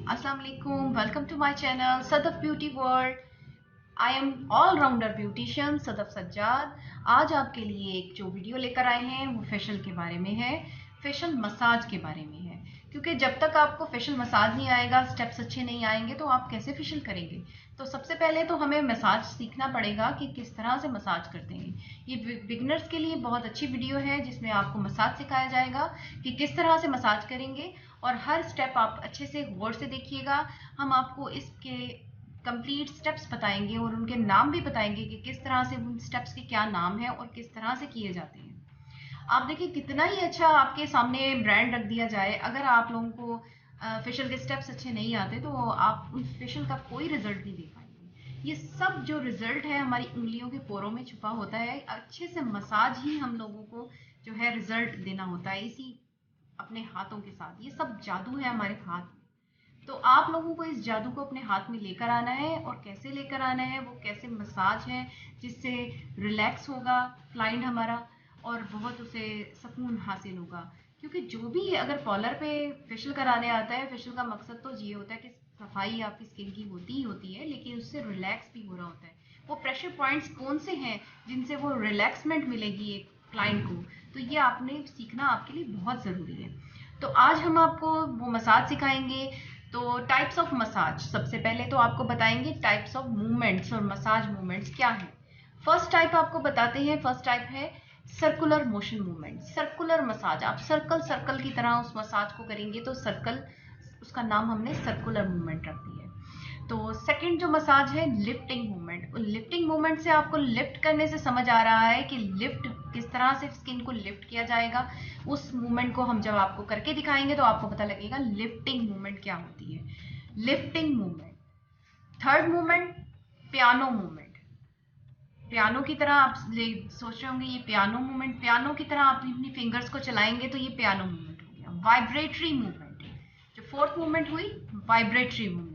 Assalamu alaikum. Welcome to my channel Sadaf Beauty World. I am all rounder beautician Sadaf Sajjad. आज आपके लिए एक जो वीडियो लेकर आए हैं वो फेशियल के बारे में है, फेशियल मसाज के बारे में है। क्योंकि जब तक आपको फेशियल मसाज नहीं आएगा, स्टेप्स अच्छे नहीं आएंगे, तो आप कैसे फेशियल करेंगे। तो सबसे पहले तो हमें मसाज सीखना पड़ेगा कि किस तरह से मसाज करते हैं। ये बिगिनर्स के लिए बहुत अच्छी वीडियो है जिसमें आपको मसाज सिखाया जाएगा कि किस तरह से मसाज करेंगे, और हर स्टेप आप अच्छे से गौर से देखिएगा। हम आपको इसके कंप्लीट स्टेप्स बताएंगे और उनके नाम भी बताएंगे कि किस तरह से उन स्टेप्स के क्या नाम है और किस तरह से किए जाते हैं। आप देखिए कितना ही अच्छा आपके सामने ब्रांड रख दिया जाए, अगर आप लोगों को फेशियल के स्टेप्स अच्छे नहीं आते तो आप उन फेशियल का कोई रिजल्ट नहीं दे पाएंगे। ये सब जो रिजल्ट है हमारी उंगलियों के पोरों में छुपा होता है। अच्छे से मसाज ही हम लोगों को जो है रिजल्ट देना होता है, इसी अपने हाथों के साथ। ये सब जादू है हमारे हाथ में। तो आप लोगों को इस जादू को अपने हाथ में लेकर आना है, और कैसे लेकर आना है, वो कैसे मसाज है जिससे रिलैक्स होगा क्लाइंट हमारा और बहुत उसे सुकून हासिल होगा। क्योंकि जो भी अगर कॉलर पे फेशियल कराने आता है, फेशियल का मकसद तो ये होता है कि सफाई आपकी स्किन की होती ही होती है, लेकिन उससे रिलैक्स भी हो रहा होता है। वो प्रेशर पॉइंट्स कौन से हैं जिनसे वो रिलैक्समेंट मिलेगी एक क्लाइंट को, तो ये आपने सीखना आपके लिए बहुत ज़रूरी है। तो आज हम आपको वो मसाज सिखाएंगे। तो टाइप्स ऑफ मसाज, सबसे पहले तो आपको बताएंगे टाइप्स ऑफ मूवमेंट्स और मसाज मूवमेंट्स क्या है। फर्स्ट टाइप आपको बताते हैं। फर्स्ट टाइप है circular motion movement, circular massage. आप सर्कल सर्कल की तरह उस मसाज को करेंगे तो सर्कल, उसका नाम हमने सर्कुलर मूवमेंट रख दिया है। तो सेकंड जो मसाज है लिफ्टिंग मूवमेंट। लिफ्टिंग मूवमेंट से आपको लिफ्ट करने से समझ आ रहा है कि लिफ्ट किस तरह से स्किन को लिफ्ट किया जाएगा। उस मूवमेंट को हम जब आपको करके दिखाएंगे तो आपको पता लगेगा लिफ्टिंग मूवमेंट क्या होती है। Lifting movement. Third movement piano movement. Piano की तरह आप सोच रहे होंगे ये पियानो मूवमेंट, पियानो की तरह आप अपनी फिंगर्स को चलाएंगे तो ये पियानो मूवमेंट हो गया। वाइब्रेटरी मूवमेंट, जो फोर्थ मूवमेंट हुई वाइब्रेटरी मूवमेंट।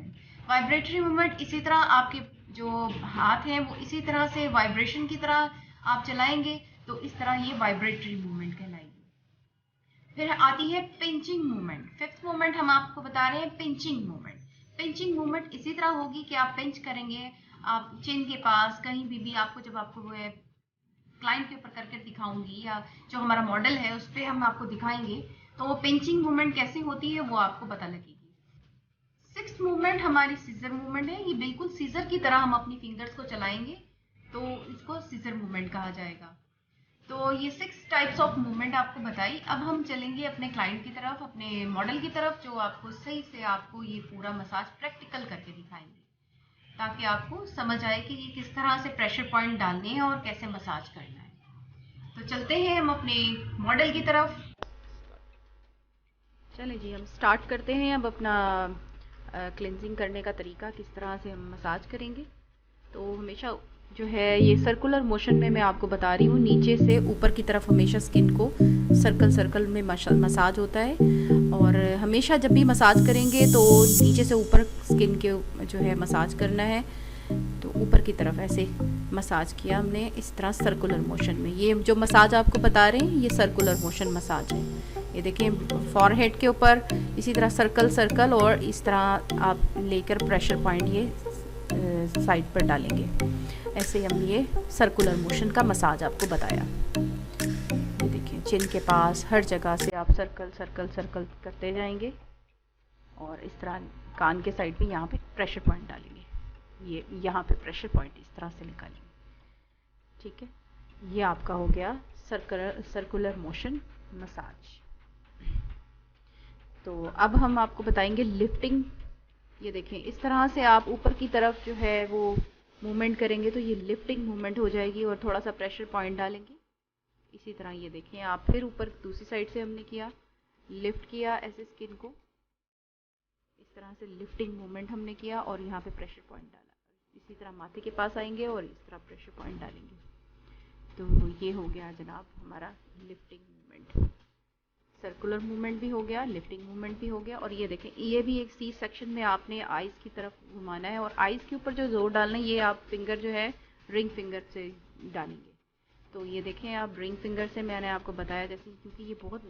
वाइब्रेटरी मूवमेंट इसी तरह आपके जो हाथ हैं वो इसी तरह से वाइब्रेशन की तरह आप चलाएंगे तो इस तरह ये वाइब्रेटरी मूवमेंट कहलाएगी। फिर आती है पिंचिंग मूवमेंट। फिफ्थ मूवमेंट हम आपको बता रहे हैं पिंचिंग मूवमेंट। पिंचिंग मूवमेंट इसी तरह होगी कि आप पिंच करेंगे, आप चिन के पास कहीं भी आपको, जब आपको वो क्लाइंट के ऊपर करके दिखाऊंगी या जो हमारा मॉडल है उस पर हम आपको दिखाएंगे तो वो पिंचिंग मूवमेंट कैसे होती है वो आपको पता लगेगी। सिक्स्थ मूवमेंट हमारी सीजर मूवमेंट है। ये बिल्कुल सीजर की तरह हम अपनी फिंगर्स को चलाएंगे तो इसको सीजर मूवमेंट कहा जाएगा। तो ये सिक्स टाइप्स ऑफ मूवमेंट आपको बताई। अब हम चलेंगे अपने क्लाइंट की तरफ, अपने मॉडल की तरफ, जो आपको सही से आपको ये पूरा मसाज प्रैक्टिकल करके दिखाएंगे, ताकि आपको समझ आए कि ये किस तरह से प्रेशर पॉइंट डालने हैं और कैसे मसाज करना है। तो चलते हैं हम अपने मॉडल की तरफ। चले जी, हम स्टार्ट करते हैं अब अपना क्लेंजिंग करने का तरीका, किस तरह से हम मसाज करेंगे। तो हमेशा जो है ये सर्कुलर मोशन में मैं आपको बता रही हूँ, नीचे से ऊपर की तरफ हमेशा स्किन को सर्कल सर्कल में मसाज होता है। और हमेशा जब भी मसाज करेंगे तो नीचे से ऊपर स्किन के जो है मसाज करना है। तो ऊपर की तरफ ऐसे मसाज किया हमने इस तरह सर्कुलर मोशन में। ये जो मसाज आपको बता रहे हैं ये सर्कुलर मोशन मसाज है। ये देखिए फॉरहेड के ऊपर इसी तरह सर्कल सर्कल, और इस तरह आप लेकर प्रेशर पॉइंट ये साइड पर डालेंगे। ऐसे हम ये सर्कुलर मोशन का मसाज आपको बताया। ये देखिए चिन के पास हर जगह से आप सर्कल सर्कल सर्कल करते जाएंगे, और इस तरह कान के साइड पे यहाँ पे प्रेशर पॉइंट डालेंगे। ये यहाँ पे प्रेशर पॉइंट इस तरह से निकालेंगे। ठीक है, ये आपका हो गया सर्कुलर मोशन मसाज। तो अब हम आपको बताएंगे लिफ्टिंग। ये देखें इस तरह से आप ऊपर की तरफ जो है वो मूवमेंट करेंगे तो ये लिफ्टिंग मूवमेंट हो जाएगी, और थोड़ा सा प्रेशर पॉइंट डालेंगे इसी तरह। ये देखें आप फिर ऊपर दूसरी साइड से हमने किया, लिफ्ट किया ऐसे स्किन को, इस तरह से लिफ्टिंग मूवमेंट हमने किया, और यहाँ पे प्रेशर पॉइंट डाला। इसी तरह माथे के पास आएंगे और इस तरह प्रेशर पॉइंट डालेंगे। तो ये हो गया जनाब हमारा लिफ्टिंग मूवमेंट। सर्कुलर मूवमेंट भी हो गया, लिफ्टिंग मूवमेंट भी हो गया। और ये देखें ये भी एक सी सेक्शन में आपने आइज़ की तरफ घुमाना है, और आइज़ के ऊपर जो जोर डालना है ये आप फिंगर जो है रिंग फिंगर से डालेंगे। तो ये देखें आप रिंग फिंगर से, मैंने आपको बताया जैसे, क्योंकि ये बहुत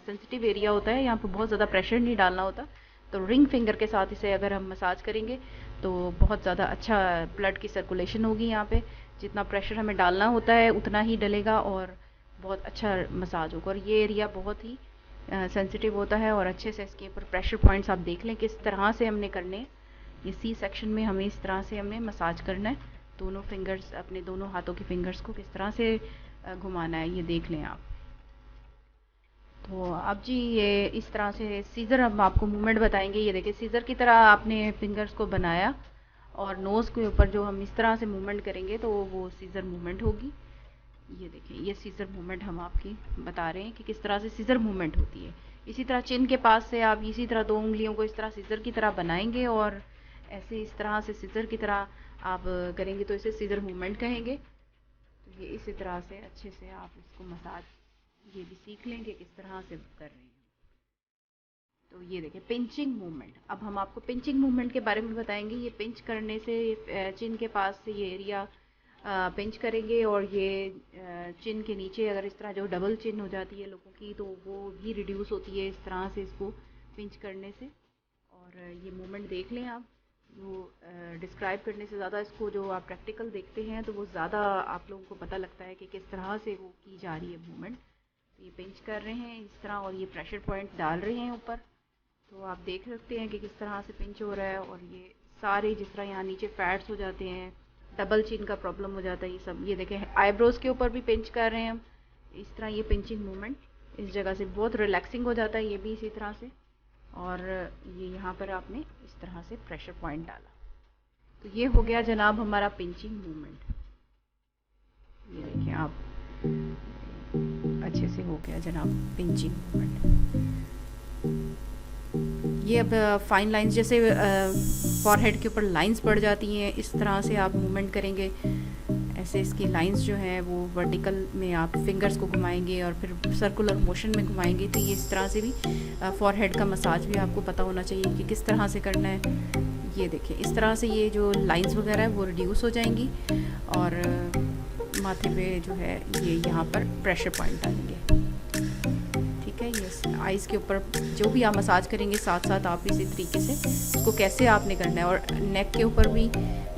सेंसिटिव एरिया होता है, यहाँ पर बहुत ज़्यादा प्रेशर नहीं डालना होता। तो रिंग फिंगर के साथ इसे अगर हम मसाज करेंगे तो बहुत ज़्यादा अच्छा ब्लड की सर्कुलेशन होगी यहाँ पे। जितना प्रेशर हमें डालना होता है उतना ही डलेगा और बहुत अच्छा मसाज होगा। और ये एरिया बहुत ही सेंसिटिव होता है और अच्छे से इसके ऊपर प्रेशर पॉइंट्स आप देख लें किस तरह से हमने करने हैं। ये सी सेक्शन में हमें इस तरह से हमने मसाज करना है। दोनों फिंगर्स, अपने दोनों हाथों की फिंगर्स को किस तरह से घुमाना है ये देख लें आप। तो अब जी ये इस तरह से सीज़र हम आपको मूवमेंट बताएंगे। ये देखिए सीज़र की तरह आपने फिंगर्स को बनाया और नोज़ के ऊपर जो हम इस तरह से मूवमेंट करेंगे तो वो सीज़र मूवमेंट होगी। ये देखिए ये सीज़र मूवमेंट हम आपकी बता रहे हैं कि किस तरह से सीज़र मूवमेंट होती है। इसी तरह चिन के पास से आप इसी तरह 2 उंगलियों को इस तरह सीज़र की तरह बनाएंगे और ऐसे इस तरह से सीज़र की तरह आप करेंगे तो इसे सीज़र मूवमेंट कहेंगे। तो ये इसी तरह से अच्छे से आप इसको मसाज ये भी सीख लेंगे किस तरह से कर रहे हैं। तो ये देखिए पिंचिंग मूवमेंट। अब हम आपको पिंचिंग मूवमेंट के बारे में बताएंगे। ये पिंच करने से चिन के पास से ये एरिया पिंच करेंगे और ये चिन के नीचे अगर इस तरह जो डबल चिन हो जाती है लोगों की तो वो भी रिड्यूस होती है इस तरह से इसको पिंच करने से। और ये मूवमेंट देख लें आप। वो डिस्क्राइब करने से ज़्यादा इसको जो आप प्रैक्टिकल देखते हैं तो वो ज़्यादा आप लोगों को पता लगता है कि किस तरह से वो की जा रही है मूवमेंट। ये पिंच कर रहे हैं इस तरह और ये प्रेशर पॉइंट डाल रहे हैं ऊपर। तो आप देख सकते हैं कि किस तरह से पिंच हो रहा है। और ये सारे जिस तरह यहाँ नीचे फैट्स हो जाते हैं, डबल चिन का प्रॉब्लम हो जाता है, ये सब ये देखें आईब्रोज के ऊपर भी पिंच कर रहे हैं हम। इस तरह ये पिंचिंग मूवमेंट इस जगह से बहुत रिलैक्सिंग हो जाता है, ये भी इसी तरह से। और ये यहाँ पर आपने इस तरह से प्रेशर पॉइंट डाला तो ये हो गया जनाब हमारा पिंचिंग मूवमेंट। ये देखिए आप अच्छे से हो गया जनाब पिंचिंग मूवमेंट। ये अब फाइन लाइंस जैसे फॉरहेड के ऊपर लाइंस पड़ जाती हैं इस तरह से आप मूवमेंट करेंगे। ऐसे इसकी लाइंस जो है वो वर्टिकल में आप फिंगर्स को घुमाएंगे और फिर सर्कुलर मोशन में घुमाएंगे। तो ये इस तरह से भी फॉरहेड का मसाज भी आपको पता होना चाहिए कि किस तरह से करना है। ये देखिए इस तरह से ये जो लाइंस वगैरह है वो रिड्यूस हो जाएंगी और माथे पे जो है ये यहाँ पर प्रेशर पॉइंट डालेंगे। ठीक है, ये आइज़ के ऊपर जो भी आप मसाज करेंगे साथ साथ आप इसी तरीके से उसको कैसे आपने करना है। और नेक के ऊपर भी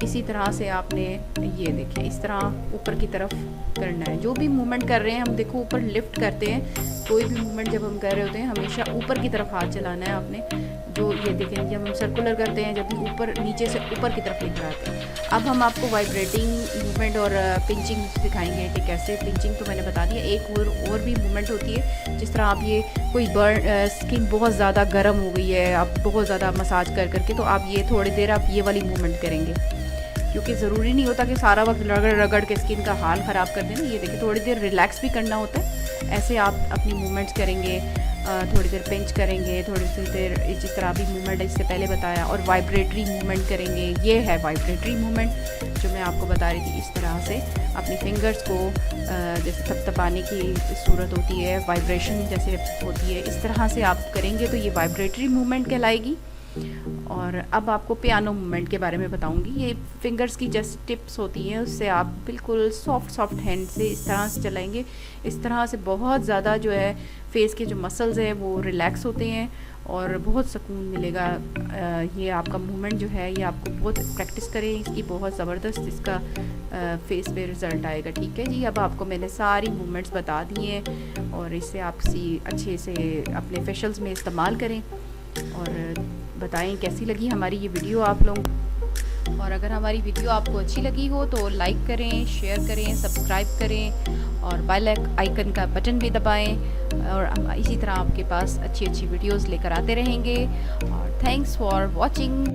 इसी तरह से आपने ये देखिए इस तरह ऊपर की तरफ करना है। जो भी मूवमेंट कर रहे हैं हम देखो ऊपर लिफ्ट करते हैं, कोई भी मूवमेंट जब हम कर रहे होते हैं हमेशा ऊपर की तरफ हाथ चलाना है आपने। जो ये देखें जब हम सर्कुलर करते हैं जब भी ऊपर नीचे से ऊपर की तरफ लेकर आते हैं। अब हम आपको वाइब्रेटिंग मूवमेंट और पिंचिंग सिखाएंगे कि कैसे। पिंचिंग तो मैंने बता दिया, एक और भी मूवमेंट होती है जिस तरह आप ये कोई स्किन बहुत ज़्यादा गर्म हो गई है, आप बहुत ज़्यादा मसाज कर करके तो आप ये थोड़ी देर आप ये वाली मूवमेंट करेंगे, क्योंकि ज़रूरी नहीं होता कि सारा वक्त रगड़ रगड़ के स्किन का हाल ख़राब कर देना। ये देखिए थोड़ी देर रिलैक्स भी करना होता है। ऐसे आप अपनी मूवमेंट्स करेंगे, थोड़ी देर पिंच करेंगे, थोड़ी सी देर जिस तरह भी मूवमेंट इससे पहले बताया। और वाइब्रेटरी मूवमेंट करेंगे, ये है वाइब्रेटरी मूवमेंट जो मैं आपको बता रही थी। इस तरह से अपनी फिंगर्स को जैसे थपथपाने की सूरत होती है, वाइब्रेशन जैसे होती है, इस तरह से आप करेंगे तो ये वाइब्रेटरी मूवमेंट कहलाएगी। और अब आपको पियानो मूवमेंट के बारे में बताऊंगी। ये फिंगर्स की जस्ट टिप्स होती हैं, उससे आप बिल्कुल सॉफ्ट हैंड से इस तरह से चलाएंगे। इस तरह से बहुत ज़्यादा जो है फेस के जो मसल्स हैं वो रिलैक्स होते हैं और बहुत सुकून मिलेगा। ये आपका मूवमेंट जो है ये आपको बहुत प्रैक्टिस करें इसकी, बहुत ज़बरदस्त इसका फेस पे रिज़ल्ट आएगा। ठीक है जी, अब आपको मैंने सारी मूवमेंट्स बता दी हैं और इससे आप अच्छे से अपने फेशियल्स में इस्तेमाल करें और बताएं कैसी लगी हमारी ये वीडियो आप लोग। और अगर हमारी वीडियो आपको अच्छी लगी हो तो लाइक करें, शेयर करें, सब्सक्राइब करें और बेल आइकन का बटन भी दबाएं। और हम इसी तरह आपके पास अच्छी वीडियोस लेकर आते रहेंगे। और थैंक्स फॉर वॉचिंग।